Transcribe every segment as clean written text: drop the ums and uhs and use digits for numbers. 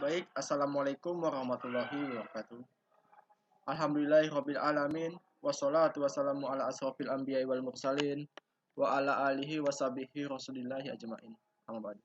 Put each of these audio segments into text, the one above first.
Baik, Assalamualaikum warahmatullahi wabarakatuh. Alhamdulillahirabbil alamin wassalatu wassalamu ala asrofil anbiya'i wal mursalin wa ala alihi washabihi rasulillahi ajmain. Amma ba'du.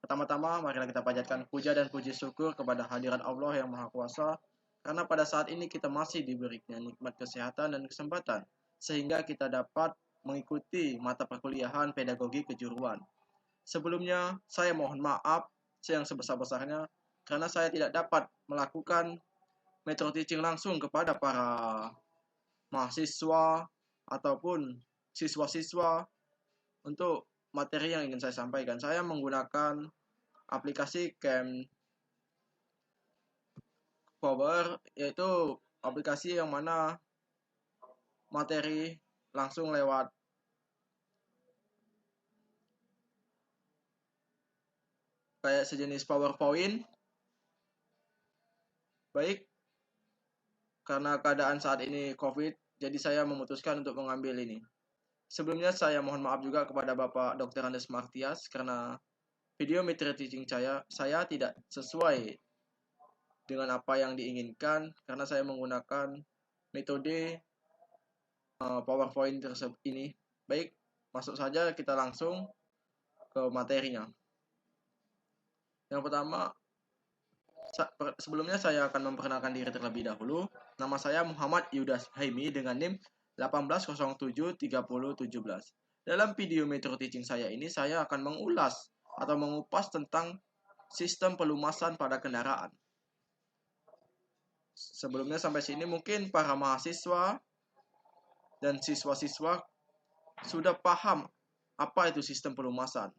Pertama-tama marilah kita panjatkan puja dan puji syukur kepada hadirat Allah yang Maha Kuasa karena pada saat ini kita masih diberikan nikmat kesehatan dan kesempatan sehingga kita dapat mengikuti mata perkuliahan pedagogi kejuruan. Sebelumnya, saya mohon maaf yang sebesar-besarnya karena saya tidak dapat melakukan metode teaching langsung kepada para mahasiswa ataupun siswa-siswa untuk materi yang ingin saya sampaikan. Saya menggunakan aplikasi Campower, yaitu aplikasi yang mana materi langsung lewat kayak sejenis PowerPoint. Baik, karena keadaan saat ini COVID, jadi saya memutuskan untuk mengambil ini. Sebelumnya saya mohon maaf juga kepada Bapak Dr. Andes Martias karena video metode teaching saya tidak sesuai dengan apa yang diinginkan karena saya menggunakan metode PowerPoint tersebut ini. Baik, masuk saja kita langsung ke materinya. Yang pertama, sebelumnya saya akan memperkenalkan diri terlebih dahulu. Nama saya Muhammad Yudas Haimi dengan NIM 18073017. Dalam video metode teaching saya ini, saya akan mengulas atau mengupas tentang sistem pelumasan pada kendaraan. Sebelumnya sampai sini mungkin para mahasiswa dan siswa-siswa sudah paham apa itu sistem pelumasan.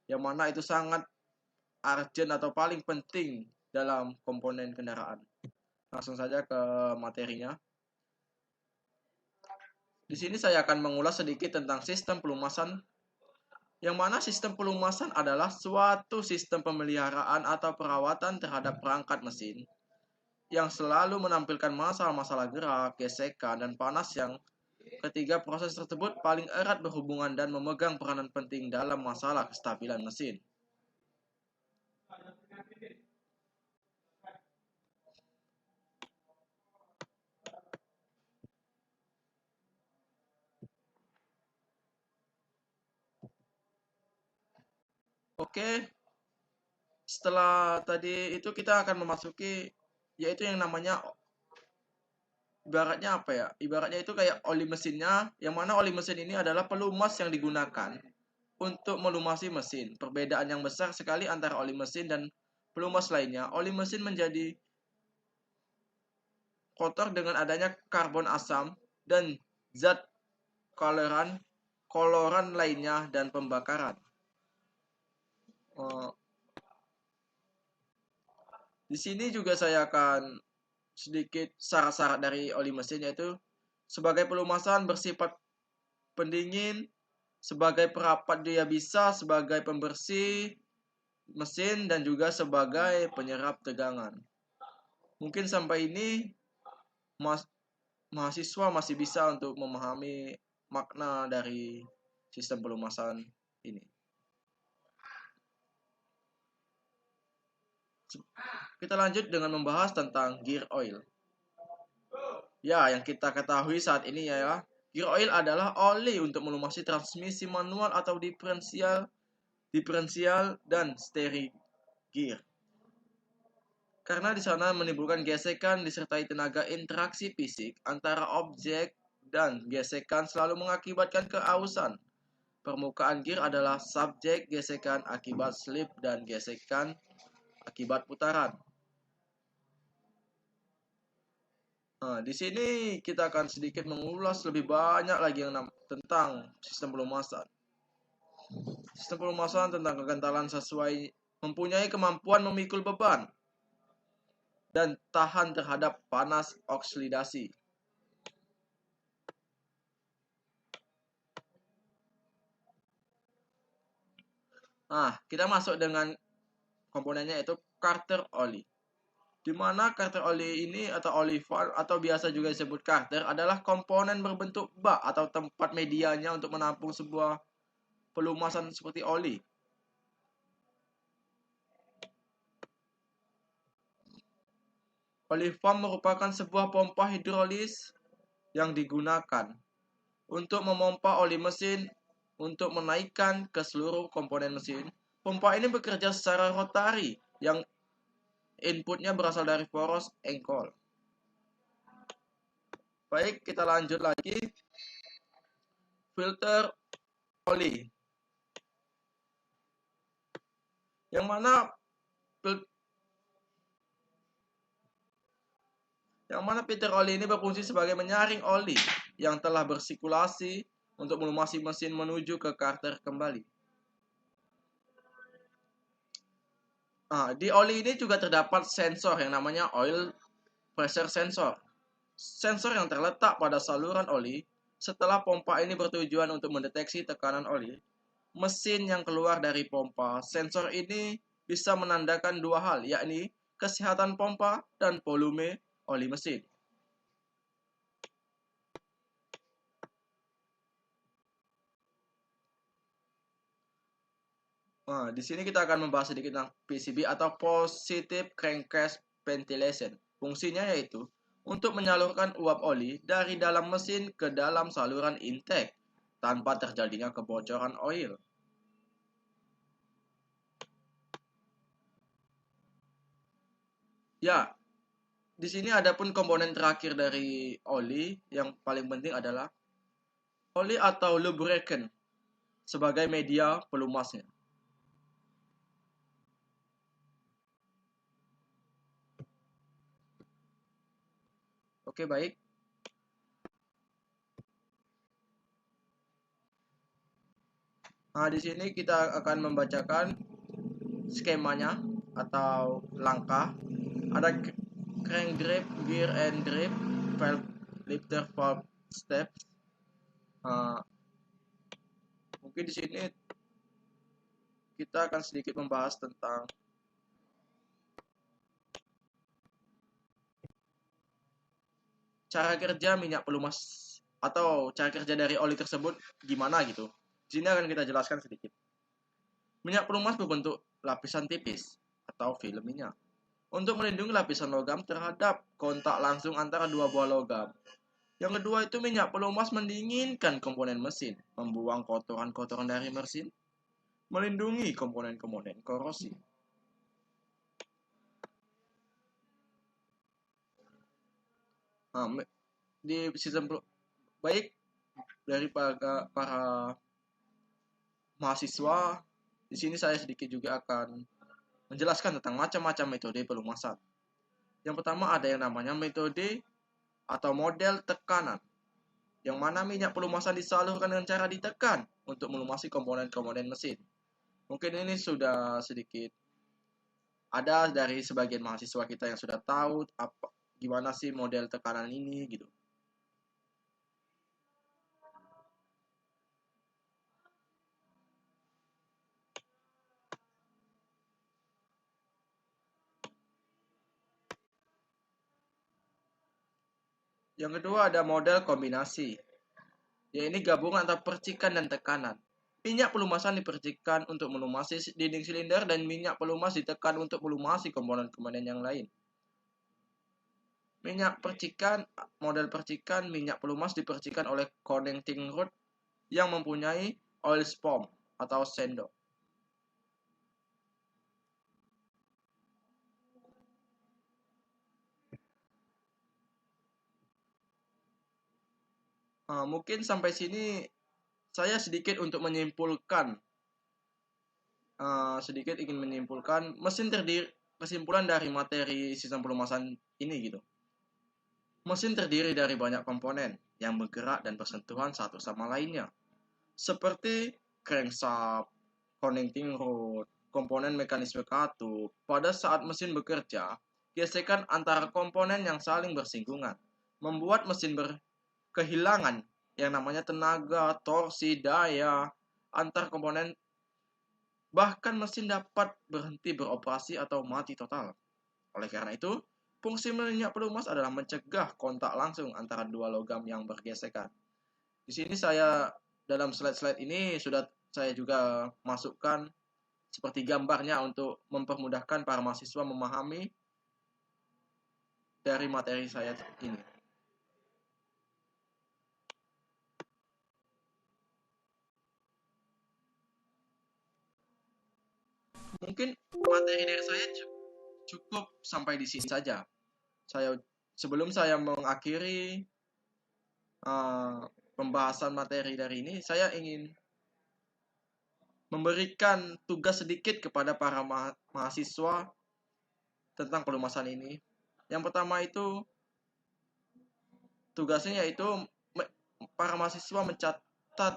Yang mana itu sangat urgent atau paling penting dalam komponen kendaraan. Langsung saja ke materinya. Di sini saya akan mengulas sedikit tentang sistem pelumasan, yang mana sistem pelumasan adalah suatu sistem pemeliharaan atau perawatan terhadap perangkat mesin yang selalu menampilkan masalah-masalah gerak, gesekan, dan panas yang ketiga proses tersebut paling erat berhubungan dan memegang peranan penting dalam masalah kestabilan mesin. Oke, setelah tadi itu kita akan memasuki yaitu yang namanya ibaratnya apa ya? Ibaratnya itu kayak oli mesinnya, yang mana oli mesin ini adalah pelumas yang digunakan untuk melumasi mesin. Perbedaan yang besar sekali antara oli mesin dan pelumas lainnya. Oli mesin menjadi kotor dengan adanya karbon asam dan zat koloran lainnya dan pembakaran. Di sini juga saya akan sedikit syarat-syarat dari oli mesin, yaitu sebagai pelumasan bersifat pendingin, sebagai perapat dia bisa sebagai pembersih mesin dan juga sebagai penyerap tegangan. Mungkin sampai ini mahasiswa masih bisa untuk memahami makna dari sistem pelumasan ini. Kita lanjut dengan membahas tentang gear oil. Ya, yang kita ketahui saat ini ya, gear oil adalah oli untuk melumasi transmisi manual atau diferensial dan steering gear. Karena di sana menimbulkan gesekan disertai tenaga interaksi fisik antara objek dan gesekan selalu mengakibatkan keausan. Permukaan gear adalah subjek gesekan akibat slip dan gesekan akibat putaran. Nah, di sini kita akan sedikit mengulas lebih banyak lagi tentang sistem pelumasan. Sistem pelumasan tentang kekentalan sesuai mempunyai kemampuan memikul beban dan tahan terhadap panas oksidasi. Nah, kita masuk dengan komponennya yaitu carter oli. Di mana carter oli ini atau oli valve atau biasa juga disebut carter adalah komponen berbentuk bak atau tempat medianya untuk menampung sebuah pelumasan seperti oli. Oli pump merupakan sebuah pompa hidrolis yang digunakan untuk memompa oli mesin untuk menaikkan ke seluruh komponen mesin. Pompa ini bekerja secara rotari yang inputnya berasal dari poros engkol. Baik, kita lanjut lagi. Filter oli. Yang mana filter oli ini berfungsi sebagai menyaring oli yang telah bersirkulasi untuk melumasi mesin menuju ke karter kembali. Di oli ini juga terdapat sensor yang namanya oil pressure sensor. Sensor yang terletak pada saluran oli. Setelah pompa ini bertujuan untuk mendeteksi tekanan oli, mesin yang keluar dari pompa. Sensor ini bisa menandakan dua hal, yakni kesehatan pompa dan volume oli mesin. Di sini kita akan membahas sedikit tentang PCV atau Positive Crankcase Ventilation. Fungsinya yaitu untuk menyalurkan uap oli dari dalam mesin ke dalam saluran intake tanpa terjadinya kebocoran oil. Ya, di sini ada pun komponen terakhir dari oli yang paling penting adalah oli atau lubricant sebagai media pelumasnya. Oke, baik. Di sini kita akan membacakan skemanya atau langkah. Ada crank grip, gear and grip, valve lifter valve steps. Mungkin di sini kita akan sedikit membahas tentang cara kerja minyak pelumas atau cara kerja dari oli tersebut gimana gitu. Di sini akan kita jelaskan sedikit. Minyak pelumas berbentuk lapisan tipis atau film minyak untuk melindungi lapisan logam terhadap kontak langsung antara dua buah logam. Yang kedua itu minyak pelumas mendinginkan komponen mesin, membuang kotoran-kotoran dari mesin, melindungi komponen-komponen korosi. Di sistem baik dari para mahasiswa, di sini saya sedikit juga akan menjelaskan tentang macam-macam metode pelumasan. Yang pertama ada yang namanya metode atau model tekanan, yang mana minyak pelumasan disalurkan dengan cara ditekan untuk melumasi komponen-komponen mesin. Mungkin ini sudah sedikit ada dari sebagian mahasiswa kita yang sudah tahu gimana sih model tekanan ini gitu. Yang kedua ada model kombinasi, yaitu gabungan antara percikan dan tekanan. Minyak pelumasan dipercikan untuk melumasi dinding silinder dan minyak pelumas ditekan untuk melumasi komponen-komponen yang lain. Minyak percikan, model percikan minyak pelumas dipercikan oleh connecting rod yang mempunyai oil spom atau sendok. Mungkin sampai sini saya sedikit untuk menyimpulkan, mesin terdiri kesimpulan dari materi sistem pelumasan ini gitu. Mesin terdiri dari banyak komponen yang bergerak dan bersentuhan satu sama lainnya, seperti crankshaft, connecting rod, komponen mekanisme katup. Pada saat mesin bekerja, gesekan antara komponen yang saling bersinggungan membuat mesin kehilangan yang namanya tenaga, torsi, daya antar komponen. Bahkan mesin dapat berhenti beroperasi atau mati total. Oleh karena itu, fungsi minyak pelumas adalah mencegah kontak langsung antara dua logam yang bergesekan. Di sini saya dalam slide-slide ini sudah saya juga masukkan seperti gambarnya untuk mempermudahkan para mahasiswa memahami dari materi saya ini. Mungkin materi dari saya cukup sampai di sini saja. Sebelum saya mengakhiri pembahasan materi dari ini, saya ingin memberikan tugas sedikit kepada para mahasiswa tentang pelumasan ini. Yang pertama itu tugasnya yaitu para mahasiswa mencatat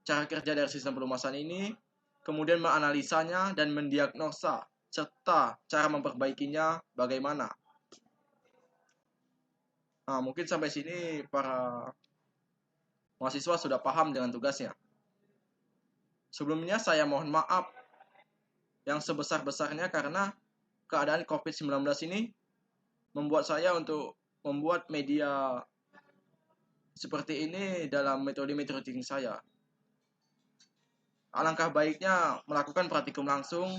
cara kerja dari sistem pelumasan ini, kemudian menganalisanya dan mendiagnosa serta cara memperbaikinya bagaimana. Nah, mungkin sampai sini para mahasiswa sudah paham dengan tugasnya. Sebelumnya saya mohon maaf yang sebesar-besarnya karena keadaan COVID-19 ini membuat saya untuk membuat media seperti ini dalam metode teaching saya. Alangkah baiknya melakukan praktikum langsung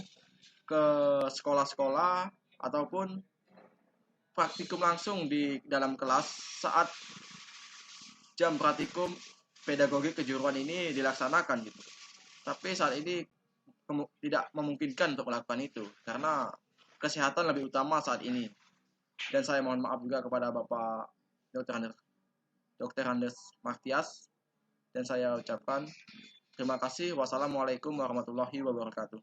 ke sekolah-sekolah ataupun praktikum langsung di dalam kelas saat jam praktikum pedagogi kejuruan ini dilaksanakan gitu. Tapi saat ini tidak memungkinkan untuk melakukan itu karena kesehatan lebih utama saat ini. Dan saya mohon maaf juga kepada Bapak Dr. Andes Martias dan saya ucapkan terima kasih. Wassalamualaikum warahmatullahi wabarakatuh.